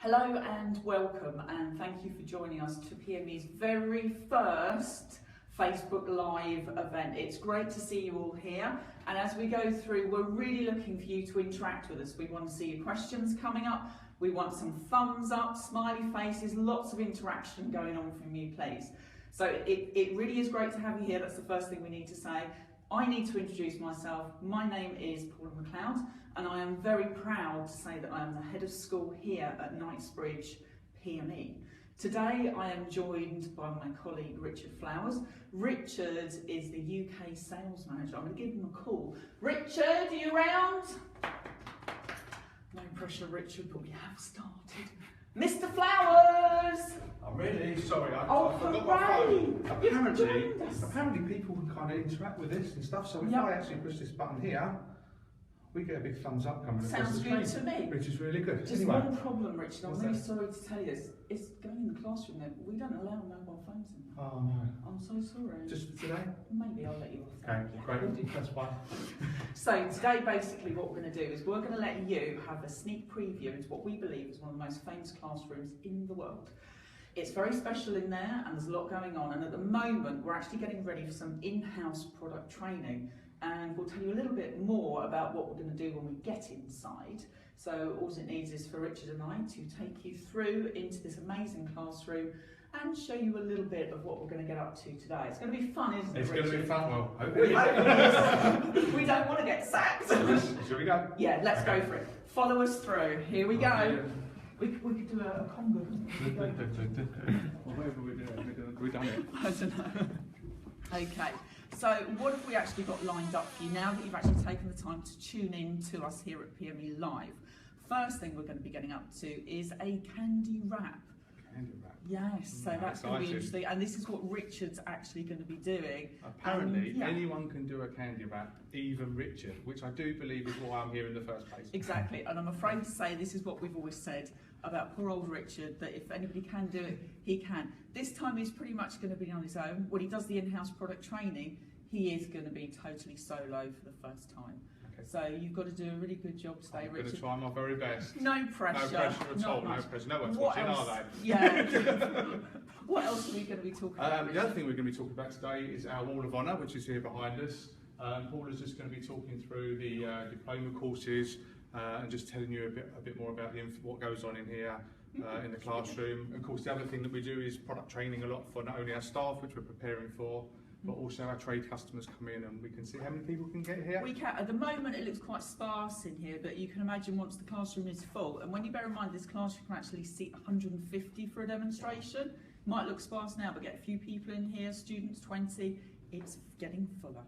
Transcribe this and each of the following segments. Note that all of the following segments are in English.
Hello and welcome, and thank you for joining us to PME's very first Facebook Live event. It's great to see you all here, and as we go through, we're really looking for you to interact with us. We want to see your questions coming up, we want some thumbs up, smiley faces, lots of interaction going on from you, please. So it really is great to have you here. That's the first thing we need to say. I need to introduce myself. My name is Paula, and I am very proud to say that I am the head of school here at Knightsbridge PME. Today I am joined by my colleague Richard Flowers. Richard is the UK sales manager. I'm going to give him a call. Richard, are you around? No pressure, Richard, but we have started. Mr. Flowers! I'm ready. Sorry, I hooray! forgot my phone. Apparently people can kind of interact with this and stuff, so if I actually push this button here, we get a big thumbs up coming across the screen. Sounds good to me. Which is really good. Just anyway, one problem, Richard. I'm really sorry to tell you this. It's going in the classroom there. We don't allow mobile phones in there. Oh no. I'm so sorry. Just for today? Maybe I'll let you off. Okay, Yeah, great. That's fine. So today, basically, what we're going to do is we're going to let you have a sneak preview into what we believe is one of the most famous classrooms in the world. It's very special in there, and there's a lot going on. And at the moment, we're actually getting ready for some in-house product training. And we'll tell you a little bit more about what we're going to do when we get inside. So all it needs is for Richard and I to take you through into this amazing classroom and show you a little bit of what we're going to get up to today. It's going to be fun, isn't it, It's Richard? going to be fun, well, We don't want to get sacked. Shall we go? Yeah, let's go for it. Follow us through. Here we go. We could do a conga. Well, whatever we're doing, we've done it. I don't know. Okay. So what have we actually got lined up for you now that you've actually taken the time to tune in to us here at PME Live? First thing we're going to be getting up to is a candy wrap. Candy wrap. Yes, so that's going to be interesting, and this is what Richard's actually going to be doing. Apparently, anyone can do a candy wrap, even Richard, which I do believe is why I'm here in the first place. Exactly, and I'm afraid to say this is what we've always said about poor old Richard, that if anybody can do it, he can. This time he's pretty much going to be on his own. When he does the in-house product training, he is going to be totally solo for the first time. Okay. So you've got to do a really good job today, Richard. I'm going to try my very best. No pressure. No pressure at all. No pressure. No one's watching, are they? Yeah. What else are we going to be talking about? The other thing we're going to be talking about today is our Wall of Honour, which is here behind us. Paula's just going to be talking through the diploma courses and just telling you a bit more about what goes on in here in the classroom. Of course, the other thing that we do is product training a lot for not only our staff, which we're preparing for, but also our trade customers come in, and we can see how many people can get here. We can. At the moment it looks quite sparse in here, but you can imagine once the classroom is full, and when you bear in mind this classroom can actually seat 150 for a demonstration. Might look sparse now, but get a few people in here, students 20, it's getting fuller.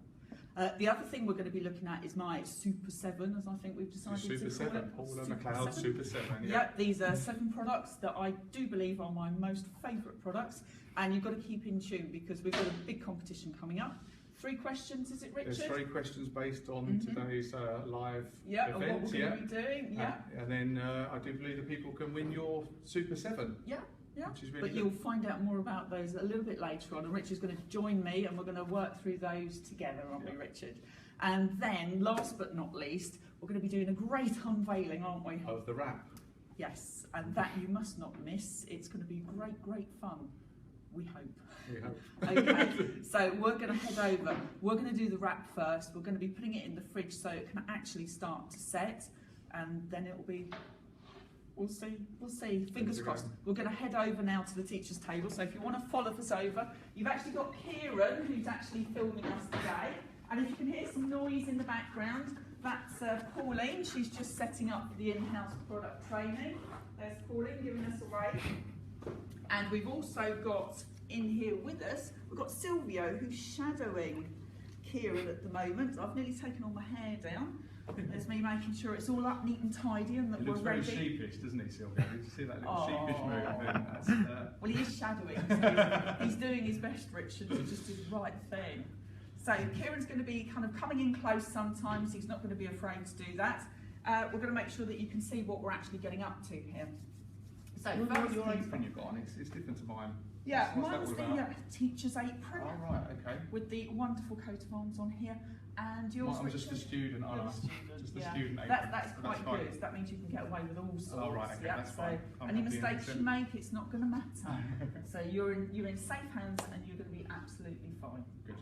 The other thing we're going to be looking at is my Super 7, as I think we've decided to call it. Super 7, Paula McLeod Super 7. Yep, these are 7 products that I do believe are my most favourite products, and you've got to keep in tune because we've got a big competition coming up. 3 questions, is it, Richard? There's 3 questions based on today's live event. And what we're going to be doing. And then I do believe that people can win your Super 7. Yeah. Which is really but good. You'll find out more about those a little bit later on, and Richard's going to join me and we're going to work through those together, aren't we, Richard? And then, last but not least, we're going to be doing a great unveiling, aren't we? Of the wrap. Yes, and that you must not miss. It's going to be great fun. We hope. We hope. Okay, so we're going to head over. We're going to do the wrap first. We're going to be putting it in the fridge so it can actually start to set, and then it'll be... We'll see, fingers crossed. We're going to head over now to the teacher's table, so if you want to follow us over, you've actually got Kieran, who's actually filming us today, and if you can hear some noise in the background, that's Pauline. She's just setting up the in-house product training. There's Pauline giving us a wave. And we've also got in here with us, we've got Silvio, who's shadowing Kieran at the moment. I've nearly taken all my hair down. There's me making sure it's all up neat and tidy and that we're ready. He looks very sheepish, doesn't he, Sylvia? You see that little sheepish move? Well, he is shadowing, so he's doing his best, Richard, to just do the right thing. So Kieran's going to be kind of coming in close sometimes. He's not going to be afraid to do that. We're going to make sure that you can see what we're actually getting up to here. So your apron you've got on, it's different to mine. Yeah, mine's the teacher's apron. Oh, right, okay. With the wonderful coat of arms on here. And yours, I'm just a student, aren't I? Just a student. That's quite good. That means you can get away with all sorts. Oh, right, okay, that's fine. Any mistakes you make, it's not going to matter. So you're in safe hands, and you're going to be absolutely fine. Good.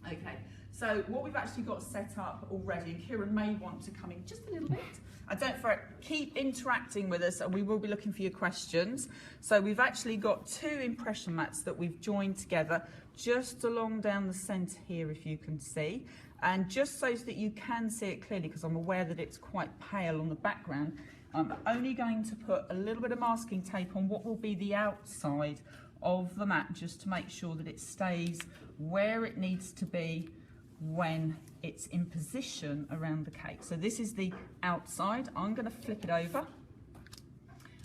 Okay. So what we've actually got set up already, and Kieran may want to come in just a little bit. And don't forget, keep interacting with us, and we will be looking for your questions. So we've actually got 2 impression mats that we've joined together just along down the centre here, if you can see. And just so that you can see it clearly, because I'm aware that it's quite pale on the background, I'm only going to put a little bit of masking tape on what will be the outside of the mat, just to make sure that it stays where it needs to be when it's in position around the cake. So this is the outside. I'm going to flip it over,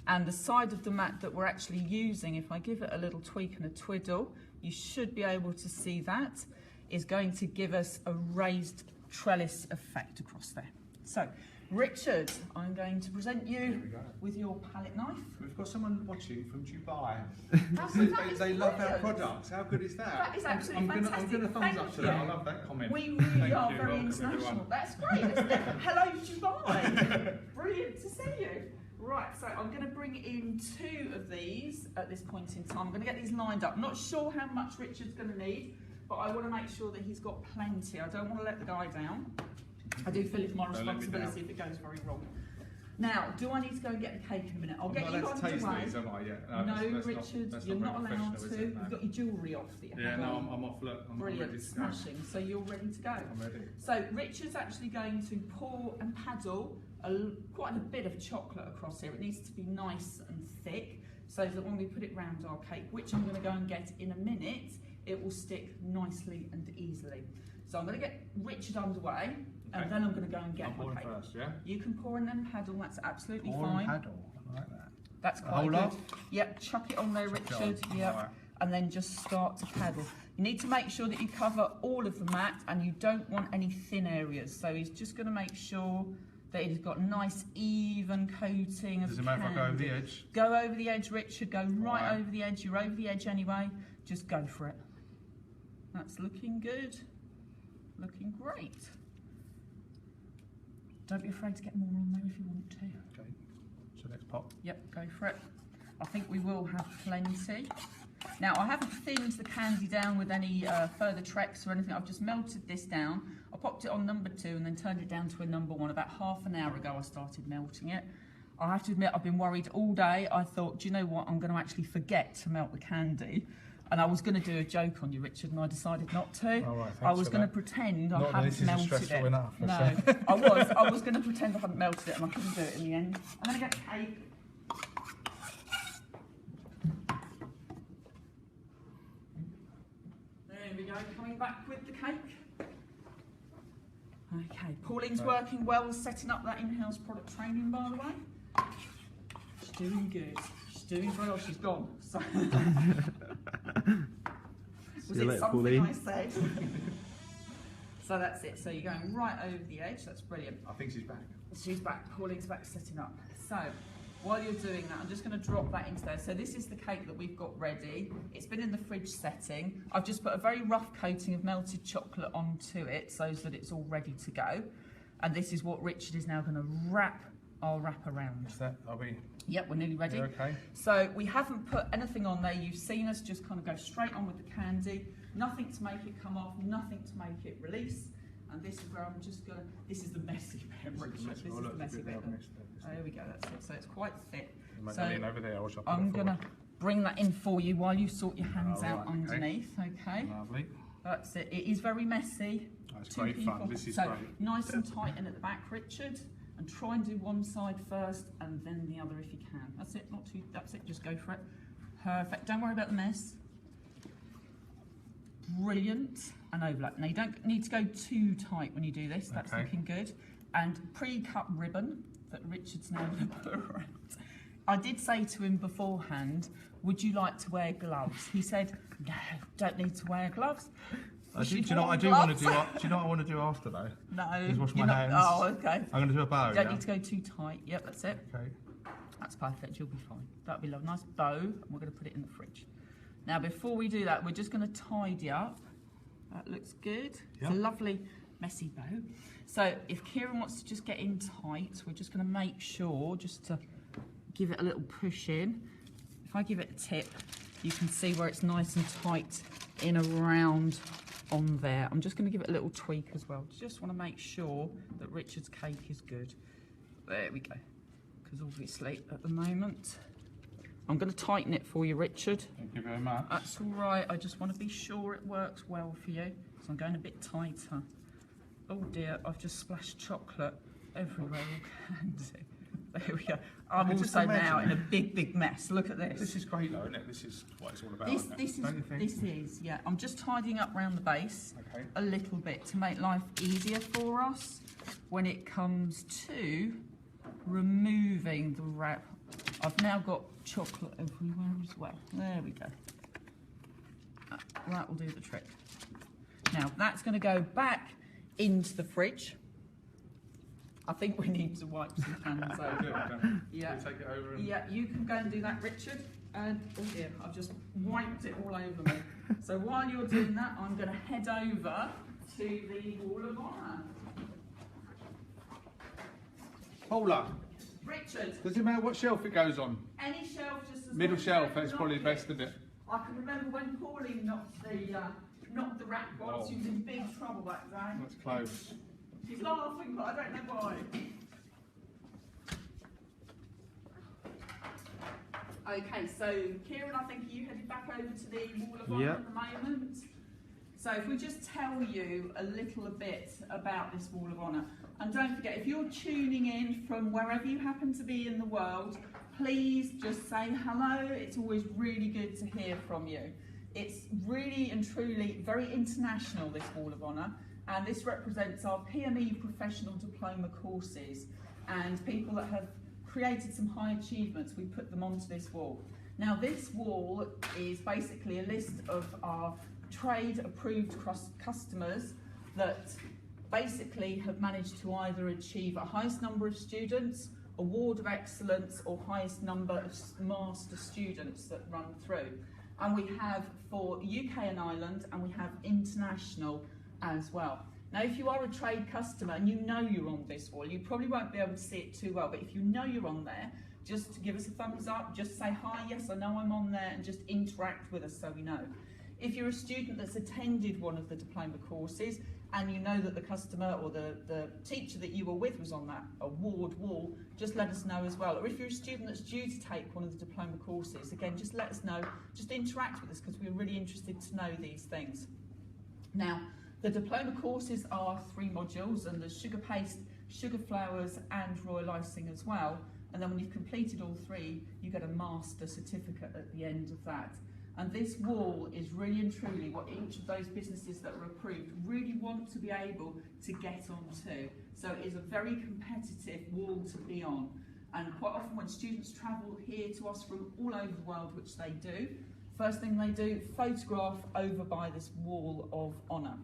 and the side of the mat that we're actually using, if I give it a little tweak and a twiddle, you should be able to see that is going to give us a raised trellis effect across there. So Richard, I'm going to present you with your palette knife. We've got someone watching from Dubai. They love our products. How good is that? That is absolutely fantastic. I'm going to thumbs up to that. I love that comment. We really are very Welcome, international. everyone. That's great, isn't it? Hello, Dubai. Brilliant to see you. Right, so I'm going to bring in 2 of these at this point in time. I'm going to get these lined up. I'm not sure how much Richard's going to need, but I want to make sure that he's got plenty. I don't want to let the guy down. I do feel it's my responsibility if it goes very wrong. Now, do I need to go and get the cake in a minute? I'll get you on the way. These, am I? Yeah. No, Richard, you're not allowed to. You've got your jewellery off. I'm off. Look, I'm brilliant, ready to smashing. So you're ready to go. I'm ready. So Richard's actually going to pour and paddle quite a bit of chocolate across here. It needs to be nice and thick, so that when we put it round our cake, which I'm going to go and get in a minute, it will stick nicely and easily. So I'm going to get Richard underway. And then I'm going to go and get my cake. First, yeah? You can pour and then paddle, that's absolutely pour fine. And paddle, I like that. That's quite good. Yep, chuck it on there, Richard. Yep. Right. And then just start to paddle. You need to make sure that you cover all of the mat, and you don't want any thin areas. So he's just going to make sure that he's got nice even coating of Does it matter if I go over the edge? Go over the edge, Richard. Go right over the edge. You're over the edge anyway. Just go for it. That's looking good. Looking great. Don't be afraid to get more on there if you want to. Okay, so let's pop. Yep, go for it. I think we will have plenty. Now, I haven't thinned the candy down with any further tricks or anything. I've just melted this down. I popped it on number 2 and then turned it down to a number 1. About half an hour ago, I started melting it. I have to admit, I've been worried all day. I thought, do you know what? I'm going to actually forget to melt the candy. And I was going to do a joke on you, Richard, and I decided not to. All right, I was going to pretend I hadn't melted it. Enough, no, I was going to pretend I hadn't melted it, and I couldn't do it in the end. I'm going to get cake. There we go, coming back with the cake. Okay, Pauline's working well, setting up that in-house product training, by the way. She's doing good. She's doing very well. She's gone. So. Was it something Pauline? I said? So that's it. So you're going right over the edge. That's brilliant. I think she's back. She's back. Pauline's back setting up. So while you're doing that, I'm just going to drop that into there. So this is the cake that we've got ready. It's been in the fridge setting. I've just put a very rough coating of melted chocolate onto it so that it's all ready to go. And this is what Richard is now going to wrap our wrap around. Is that? Are we? Yep, we're nearly ready. Okay. So we haven't put anything on there. You've seen us just kind of go straight on with the candy. Nothing to make it come off, nothing to make it release. And this is where I'm just going to, this is the messy bit, Richard. This is the messy bit. There we go, that's it. So it's quite thick. So over there, I'm going to bring that in for you while you sort your hands out underneath, okay? Lovely. That's it. It is very messy. That's great fun. This is so great. Nice and tight in at the back, Richard. And try and do one side first and then the other if you can. That's it, not too, that's it, just go for it. Perfect, don't worry about the mess. Brilliant, and overlap. Now you don't need to go too tight when you do this, that's looking good. And pre-cut ribbon that Richard's now going to put around. I did say to him beforehand, would you like to wear gloves? He said, no, don't need to wear gloves. Do you know what I do want to do? Do you know what I want to do after though? No. Is wash my hands. Oh, okay. I'm going to do a bow. You don't need to go too tight. Yep, that's it. Okay. That's perfect. You'll be fine. That'll be a nice bow, and we're going to put it in the fridge. Now, before we do that, we're just going to tidy up. That looks good. Yep. It's a lovely messy bow. So if Kieran wants to just get in tight, we're just going to make sure just to give it a little push in. If I give it a tip, you can see where it's nice and tight in around on there. I'm just going to give it a little tweak as well. Just want to make sure that Richard's cake is good. There we go. Because obviously at the moment, I'm going to tighten it for you, Richard. Thank you very much. That's all right. I just want to be sure it works well for you. So I'm going a bit tighter. Oh dear, I've just splashed chocolate everywhere. All candy. There we go. I'm also now in a big mess. Look at this. This is great though, isn't it? This is what it's all about. This is, yeah. I'm just tidying up around the base a little bit to make life easier for us when it comes to removing the wrap. I've now got chocolate everywhere as well. There we go. That will do the trick. Now that's going to go back into the fridge. I think we need to wipe some hands over. Yeah. Can we take it over? And... Yeah, you can go and do that, Richard. And oh dear, I've just wiped it all over me. So while you're doing that, I'm going to head over to the Wall of Honour. Paula. Richard. Does it matter what shelf it goes on? Any shelf, just as middle long shelf. as That's probably the best, isn't it? I can remember when Pauline knocked the rack box. She was in big trouble that day. That's close. She's laughing, but I don't know why. Okay, so Kieran, I think you headed back over to the Wall of Honour at the moment. So if we just tell you a little bit about this Wall of Honour, and don't forget, if you're tuning in from wherever you happen to be in the world, please just say hello. It's always really good to hear from you. It's really and truly very international, this Wall of Honour. And this represents our PME professional diploma courses and people that have created some high achievements. We put them onto this wall. Now this wall is basically a list of our trade approved customers that basically have managed to either achieve a highest number of students, award of excellence, or highest number of master students that run through. And we have for UK and Ireland, and we have international as well. Now if you are a trade customer and you know you're on this wall, you probably won't be able to see it too well, but if you know you're on there, just give us a thumbs up, just say hi, yes I know I'm on there, and just interact with us so we know. If you're a student that's attended one of the diploma courses and you know that the customer or the teacher that you were with was on that award wall, just let us know as well. Or if you're a student that's due to take one of the diploma courses, again just let us know, just interact with us because we're really interested to know these things. Now, the diploma courses are 3 modules, and there's sugar paste, sugar flowers and royal icing as well. And then when you've completed all 3, you get a master certificate at the end of that. And this wall is really and truly what each of those businesses that are approved really want to be able to get onto. So it is a very competitive wall to be on. And quite often when students travel here to us from all over the world, which they do, first thing they do, photograph over by this Wall of Honour.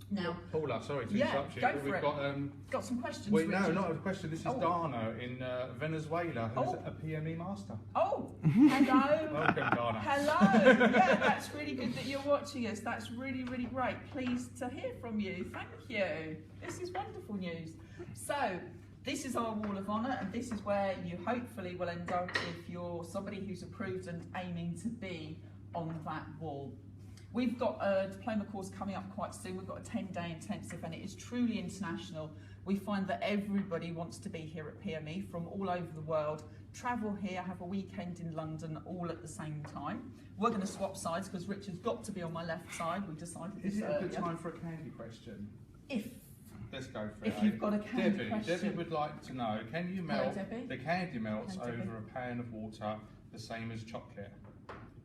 Now, Paula, sorry to interrupt you. Go for We've it. Got some questions. Wait, no, not a question. This is Dana in Venezuela, who's a PME master. Oh, hello. Welcome, Dana. Hello. Yeah, that's really good that you're watching us. That's really, really great. Pleased to hear from you. Thank you. This is wonderful news. So, this is our Wall of Honour, and this is where you hopefully will end up if you're somebody who's approved and aiming to be on that wall. We've got a diploma course coming up quite soon. We've got a 10-day intensive, and it is truly international. We find that everybody wants to be here at PME from all over the world, travel here, have a weekend in London, all at the same time. We're going to swap sides because Richard's got to be on my left side. We decided this earlier. Is it a good time for a candy question? Let's go for it. If you've got a candy question. Debbie would like to know, can you melt, the candy melts Hi, Debbie. over a pan of water the same as chocolate?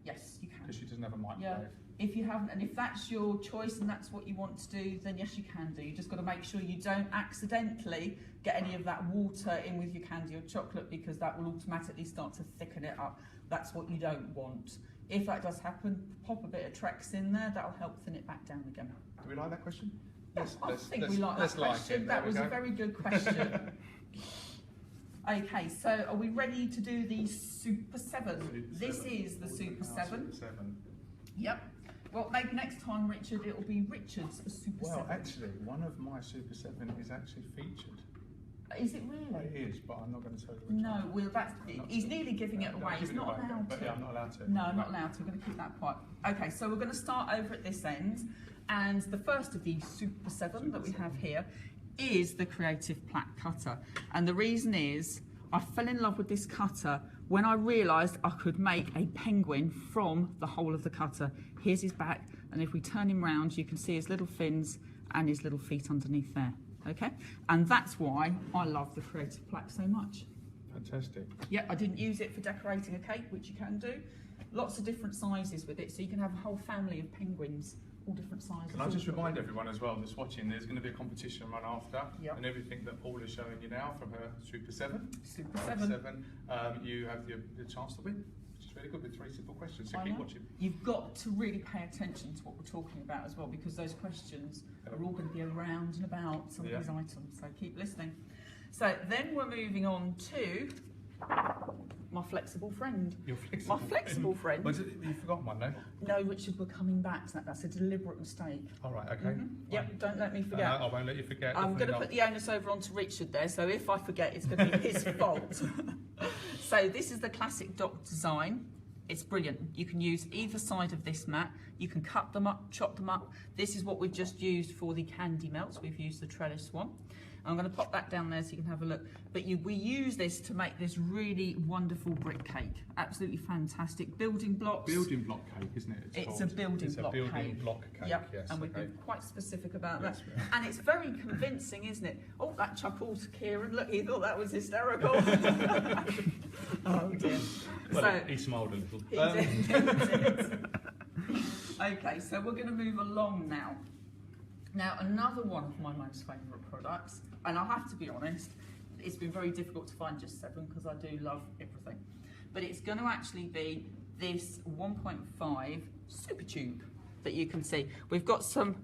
Yes, you can. Because she doesn't have a microwave. If you haven't, and if that's your choice and that's what you want to do, then yes, you can do. You just got to make sure you don't accidentally get any of that water in with your candy or chocolate, because that will automatically start to thicken it up. That's what you don't want. If that does happen, pop a bit of Trex in there. That'll help thin it back down again. Do we like that question? Yes, I think we like that question. That was a very good question. Okay, so are we ready to do the Super 7? This is the Super 7. Yep. Well, maybe next time, Richard, it'll be Richard's Super 7. Well, actually, one of my Super 7 is actually featured. Is it really? It is, but I'm not going to tell you which No, one. well, that's, he's nearly giving it away. He's not allowed to. But yeah, I'm not allowed to. No, I'm not allowed to. We're going to keep that quiet. Okay, so we're going to start over at this end. And the first of the Super 7 that we have here is the Creative Plaque cutter. And the reason is, I fell in love with this cutter when I realised I could make a penguin from the whole of the cutter. Here's his back, and if we turn him round, you can see his little fins and his little feet underneath there. Okay, and that's why I love the Creative Plaque so much. Fantastic. Yeah, I didn't use it for decorating a cake, which you can do. Lots of different sizes with it, so you can have a whole family of penguins, all different sizes. Can I just remind everyone as well that's watching, there's going to be a competition run after, Yep. and everything that Paula is showing you now from her Super 7. Super 7. You have the chance to win, which is really good with 3 simple questions, so I keep know. watching. You've got to really pay attention to what we're talking about as well, because those questions are all going to be around and about some of these items, so keep listening. So then we're moving on to my flexible friend. Your flexible My flexible friend. You've forgotten one, no? No, Richard, we're coming back to that. That's a deliberate mistake. All right, okay. Yep, don't let me forget. I won't let you forget. I'm going to definitely put the onus over onto Richard there, so if I forget, it's going to be his fault. So this is the classic dot design. It's brilliant. You can use either side of this mat. You can cut them up, chop them up. This is what we've just used for the candy melts. We've used the trellis one. I'm going to pop that down there so you can have a look. But we use this to make this really wonderful brick cake. Absolutely fantastic. Building blocks. Building block cake, isn't it? It's a building block cake. It's a building block cake, yep. Yes. And we've been quite specific about Yes, that. And it's very convincing, isn't it? Oh, that chuckles, Kieran. Look, he thought that was hysterical. Oh dear. Well, So, he smiled a little. he did, he did. Okay, so we're going to move along now. Now, another one of my most favourite products, and I have to be honest, it's been very difficult to find just 7 because I do love everything. But it's going to actually be this 1.5 Super Tube that you can see. We've got some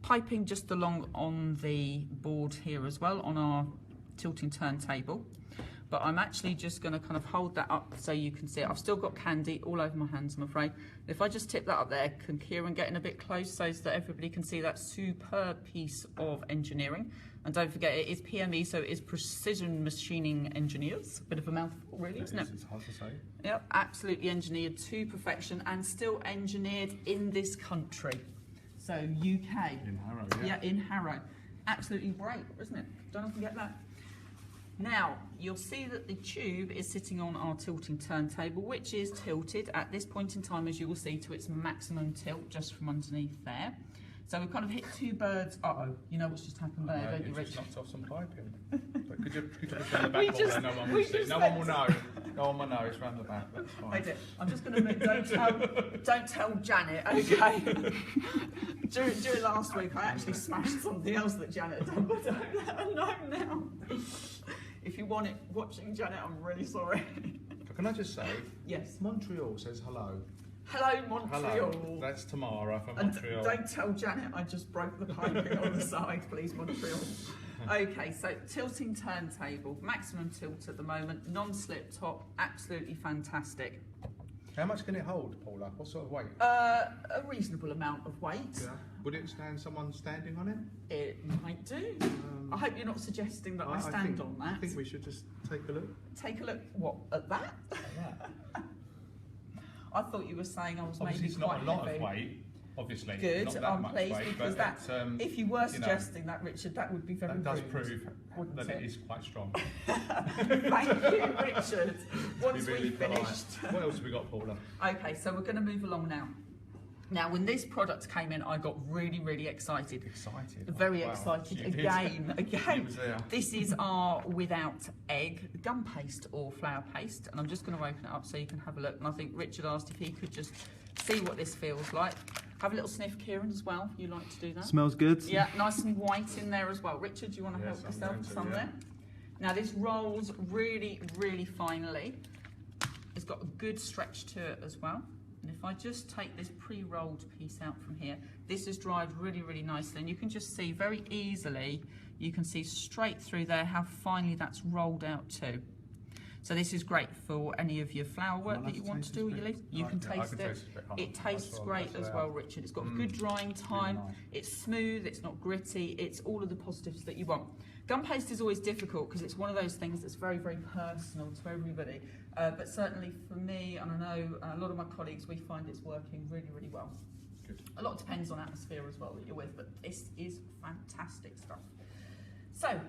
piping just along on the board here as well on our tilting turntable. But I'm actually just going to kind of hold that up so you can see it. I've still got candy all over my hands, I'm afraid. If I just tip that up there, can Kieran get in a bit close so that everybody can see that superb piece of engineering? And don't forget, it is PME, so it is Precision Machining Engineers. Bit of a mouthful, really, isn't it? It's hard to say. Yep, absolutely engineered to perfection and still engineered in this country. So UK. In Harrow, yeah. Yeah, in Harrow. Absolutely great, isn't it? Don't often get that. Now, you'll see that the tube is sitting on our tilting turntable, which is tilted at this point in time, as you will see, to its maximum tilt just from underneath there. So we've kind of hit 2 birds. Uh-oh, you know what's just happened there, don't you, Just Rich? knocked off some piping. But could you put it around the back? just- No one we will see. just No one will know. No one will know. It's round the back. That's fine. I did. I'm just going to move. Don't tell Janet, okay? during last week, I actually smashed something else that Janet had done, but don't let her know now. If you want it watching Janet, I'm really sorry. Can I just say? Yes. Montreal says hello. Hello, Montreal. Hello. That's Tamara from And Montreal. don't tell Janet I just broke the piping on the side, please, Montreal. Okay, so tilting turntable, maximum tilt at the moment, non-slip top, absolutely fantastic. How much can it hold, Paula? What sort of weight? A reasonable amount of weight. Yeah. Would it stand someone standing on it? It might do. I hope you're not suggesting that I stand on that. I think we should just take a look. Take a look, what, at that? I thought you were saying I was Obviously, maybe it's not quite a lot heavy. of weight, obviously. Good, not that I'm much pleased weight, because but that, it's, if you were suggesting that, Richard, that would be very that does rude, prove wouldn't that it is quite strong. Thank you, Richard. Once Be really we've polite. finished. What else have we got, Paula? Okay, so we're going to move along now. Now, when this product came in, I got really, really excited. Excited. Very Wow. excited. You did. Again. You was there. This is our without egg gum paste or flour paste. And I'm just going to open it up so you can have a look. And I think Richard asked if he could just see what this feels like. Have a little sniff, Kieran, as well. You like to do that? Smells good. Yeah, nice and white in there as well. Richard, do you want to help Yes, yourself I'm with going some to, there? Now, this rolls really, really finely. It's got a good stretch to it as well. And if I just take this pre-rolled piece out from here, this is dried really, really nicely. And you can just see very easily, you can see straight through there how finely that's rolled out too. So this is great for any of your flower work that you want to do. You can taste it. It tastes great as well, Richard. It's got a good drying time. Really nice. It's smooth. It's not gritty. It's all of the positives that you want. Gum paste is always difficult because it's one of those things that's very, very personal to everybody. But certainly for me, and I know a lot of my colleagues, we find it's working really, really well. Good. A lot depends on atmosphere as well that you're with, but this is fantastic stuff. So,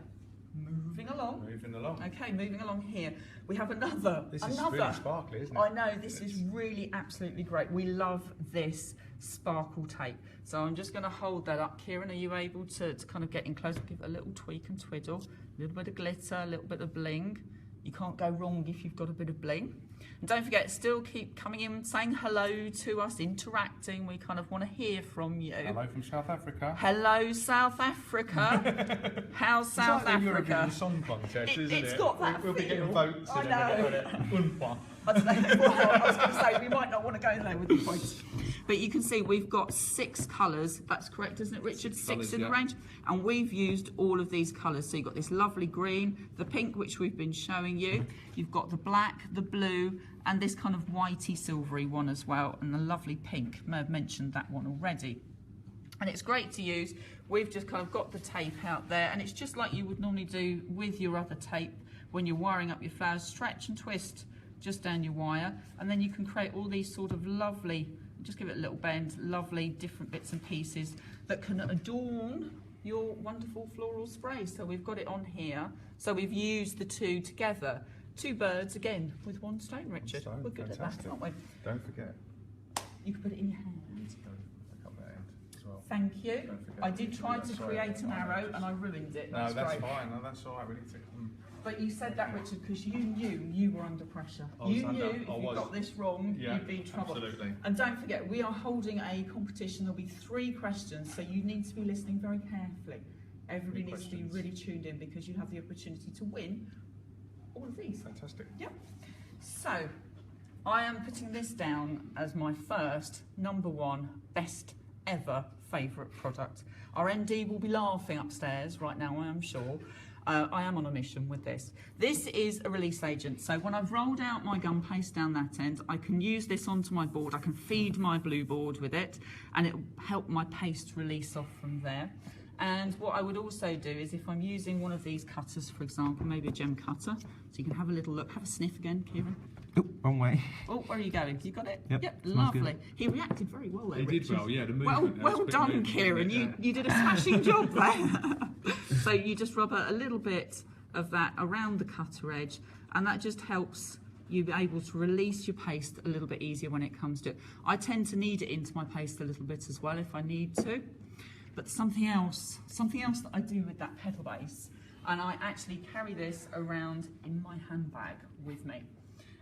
moving along. Moving along. Okay, moving along here. We have another. This is really sparkly, isn't it? I know, this is really absolutely great. We love this sparkle tape. So I'm just going to hold that up. Kieran, are you able to kind of get in close? Give it a little tweak and twiddle. A little bit of glitter, a little bit of bling. You can't go wrong if you've got a bit of bling. And don't forget, still keep coming in, saying hello to us, interacting. We kind of want to hear from you. Hello from South Africa. Hello, South Africa. How's South It's like the Africa? Eurovision Song Contest, isn't it? It's got that We'll be feel. getting votes I and know. everything. I don't know. Well, I was going to say, we might not want to go there with the points. But you can see we've got 6 colours. That's correct, isn't it, Richard? 6 colours, in the yeah. range. And we've used all of these colours. So you've got this lovely green, the pink, which we've been showing you. You've got the black, the blue, and this kind of whitey silvery one as well. And the lovely pink. I may have mentioned that one already. And it's great to use. We've just kind of got the tape out there. And it's just like you would normally do with your other tape when you're wiring up your flowers. Stretch and twist just down your wire, and then you can create all these sort of lovely, just give it a little bend, lovely different bits and pieces that can adorn your wonderful floral spray. So we've got it on here. So we've used the 2 together. 2 birds, again, with 1 stone, Richard. Stone, We're good fantastic. at that, aren't we? Don't forget. You can put it in your hand. Back up that end as well. Thank you. Don't forget I did try to Sorry, create an I arrow just- and I ruined it. No, that's great. fine. No, that's all right. We need to come. But you said that, Richard, because you knew you were under pressure. I was You under- knew I if you was. got this wrong, Yeah, you'd be in trouble. absolutely. And don't forget, we are holding a competition. There'll be 3 questions, so you need to be listening very carefully. Everybody 3 needs to be questions. really tuned in because you have the opportunity to win all of these. Fantastic. Yep. So, I am putting this down as my first, #1, best ever favourite product. Our MD will be laughing upstairs right now, I am sure. I am on a mission with this. This is a release agent. So when I've rolled out my gum paste down that end, I can use this onto my board. I can feed my blue board with it, and it will help my paste release off from there. And what I would also do is if I'm using one of these cutters, for example, maybe a gem cutter, so you can have a little look, have a sniff again, Kieran. Oh, wrong way. Oh, where are you going? You got it? Yep, smells lovely. good. He reacted very well there, He did Richard. well, yeah. The Well, movement. well done, Kieran. You did a smashing job there. So you just rub a little bit of that around the cutter edge, and that just helps you be able to release your paste a little bit easier when it comes to it. I tend to knead it into my paste a little bit as well if I need to. But something else that I do with that pedal base, and I actually carry this around in my handbag with me.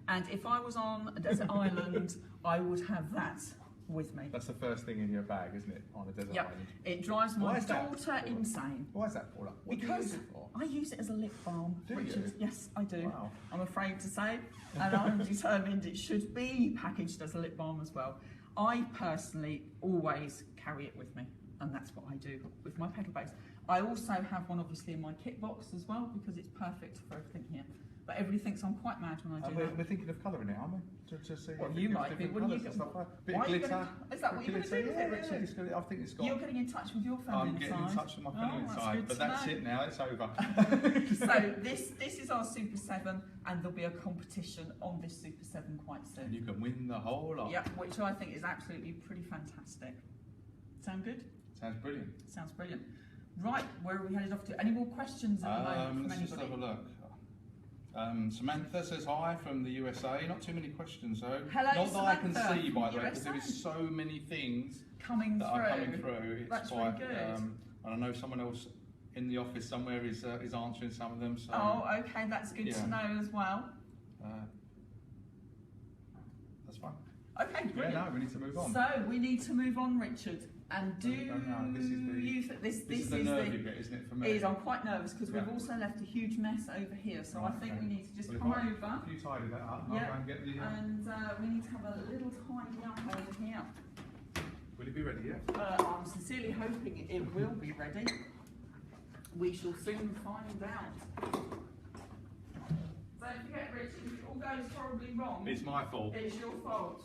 And if I was on a desert island, I would have that with me. That's the first thing in your bag, isn't it? On a desert Yep, island. it drives Why my is that? daughter insane. Why is that, Paula? What do you Because use it for? I use it as a lip balm, Do Richard. you? Yes, I do. Wow. I'm afraid to say, and I'm determined it should be packaged as a lip balm as well. I personally always carry it with me, and that's what I do with my pedal base. I also have one obviously in my kit box as well because it's perfect for everything here. But everybody thinks I'm quite mad when I do that. We're thinking of colouring it, aren't we? To see Well, if you it gives might be. different When you colours get- and stuff like that. Bit Why of are you glitter. gonna- is that what you're gonna glitter, do with it, yeah, Richard? it's gonna, I think it's got. You're getting in touch with your feminine I'm getting in side. touch with my feminine that's side, good but to that's know. it now. It's over. So this is our Super 7, and there'll be a competition on this Super 7 quite And soon. you can win the whole lot. Yeah, which I think is absolutely pretty fantastic. Sound good? Sounds brilliant. Sounds brilliant. Right, where are we headed off to? Any more questions at the moment from Let's just have a anybody? look. Samantha says hi from the USA. Not too many questions though. Hello, Not that I can Samantha see, from by the way, because there USA. is so many things Coming that through. are coming through. It's That's quite. really good. And I know someone else in the office somewhere is answering some of them. So. Oh, okay, that's good to yeah. know as well. That's fine. Okay, Yeah, brilliant. no, we need to move on. So we need to move on, Richard. And do No, this is the- you think this this is the nerve you get, isn't it, for me? is, I'm quite nervous because we've Yeah. also left a huge mess over here, so I Right, think okay. we need to just Well, come if over If you tidy that up, Yeah. I'll go and get the. and we need to have a little tidy up over here. Will it be ready yet? I'm sincerely hoping it will be ready. We shall soon find out. So Don't forget, Richard, if it all goes horribly wrong, It's my fault. it's your fault.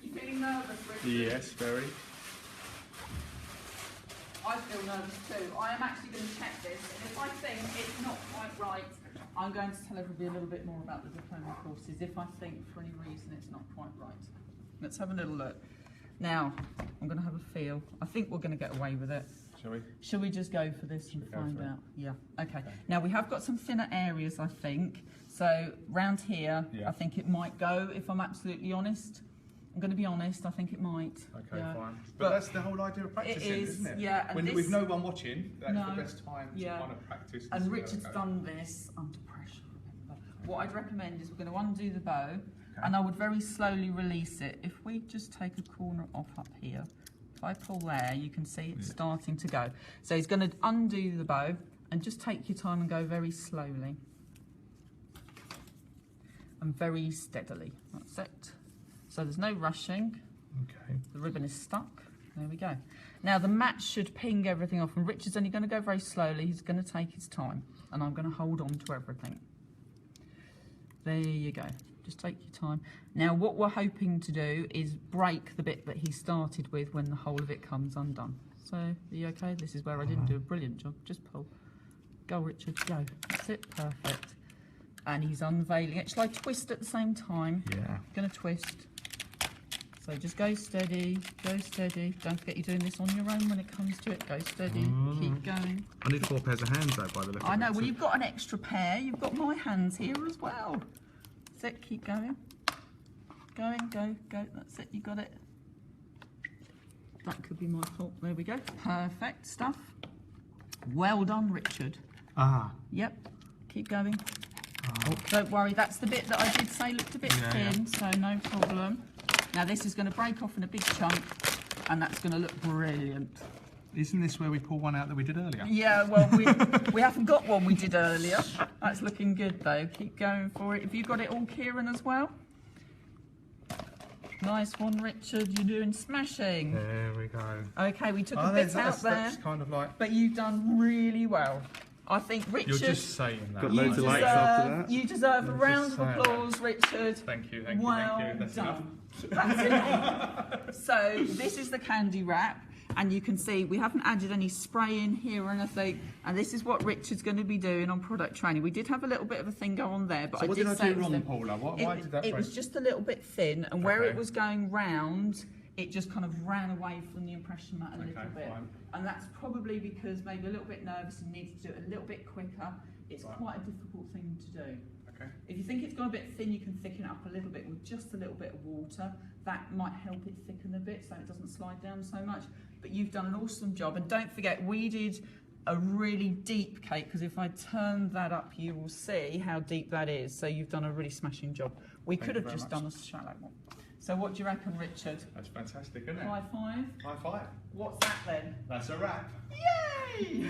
You feeling nervous, Richard? Yes, very. I feel nervous too. I am actually going to check this, and if I think it's not quite right, I'm going to tell everybody a little bit more about the diploma courses if I think for any reason it's not quite right. Let's have a little look. Now, I'm going to have a feel. I think we're going to get away with it. Shall we? Shall we just go for this and go find for it? out? Yeah, okay. Now, we have got some thinner areas, I think. So, round here, Yeah. I think it might go, if I'm absolutely honest. I'm going to be honest, I think it might. Okay, yeah. fine. But But that's the whole idea of practicing, is, isn't it? yeah, and When this- with no one watching, that's No, the best time to yeah. kind of practice. And see how it Richard's goes. done this under pressure, remember. What I'd recommend is we're going to undo the bow, and I would very slowly release it. If we just take a corner off up here, if I pull there, you can see it's starting to go. So he's going to undo the bow, and just take your time and go very slowly. And very steadily, that's it. So there's no rushing. Okay. The ribbon is stuck. There we go. Now the mat should ping everything off, and Richard's only going to go very slowly. He's going to take his time, and I'm going to hold on to everything. There you go. Just take your time. Now what we're hoping to do is break the bit that he started with when the whole of it comes undone. So, are you okay? This is where I didn't do a brilliant job. Just pull. Go, Richard, go. That's it, perfect. And he's unveiling it. Shall I twist at the same time? Yeah. Going to twist. So just go steady, go steady. Don't forget you're doing this on your own when it comes to it. Go steady, keep going. I need 4 pairs of hands though, by the look of it. I know, well you've got an extra pair. You've got my hands here as well. That's it, keep going. Going, go, go. That's it, you got it. That could be my fault. There we go. Perfect stuff. Well done, Richard. Ah. Yep, keep going. Oh, don't worry, that's the bit that I did say looked a bit thin, so no problem. Now this is going to break off in a big chunk, and that's going to look brilliant. Isn't this where we pull one out that we did earlier? Yeah, well, we haven't got one we did earlier. That's looking good though. Keep going for it. Have you got it all, Kieran, as well? Nice one, Richard. You're doing smashing. There we go. Okay, we took a bit out there, That's kind of like... but you've done really well. I think Richard, You're just saying that. Got loads of likes after that. you deserve a round of saying that. applause, Richard. Thank you, thank you, Well thank you. That's done. That's it. So this is the candy wrap, and you can see we haven't added any spray in here or anything. And this is what Richard's going to be doing on product training. We did have a little bit of a thing go on there, but So what did I say do it was wrong, the- Paula? Why did that It break? was just a little bit thin, and where Okay. it was going round, it just kind of ran away from the impression mat a little bit. fine. And that's probably because maybe a little bit nervous and needed to do it a little bit quicker. It's Right. quite a difficult thing to do. Okay. If you think it's gone a bit thin, you can thicken it up a little bit with just a little bit of water. That might help it thicken a bit so it doesn't slide down so much. But you've done an awesome job. And don't forget, we did a really deep cake, because if I turn that up, you will see how deep that is. So you've done a really smashing job. We Thank could you have very just much. done a shallow one. So what do you reckon, Richard? That's fantastic, isn't it? High five? High five. What's that then? That's a wrap. Yay!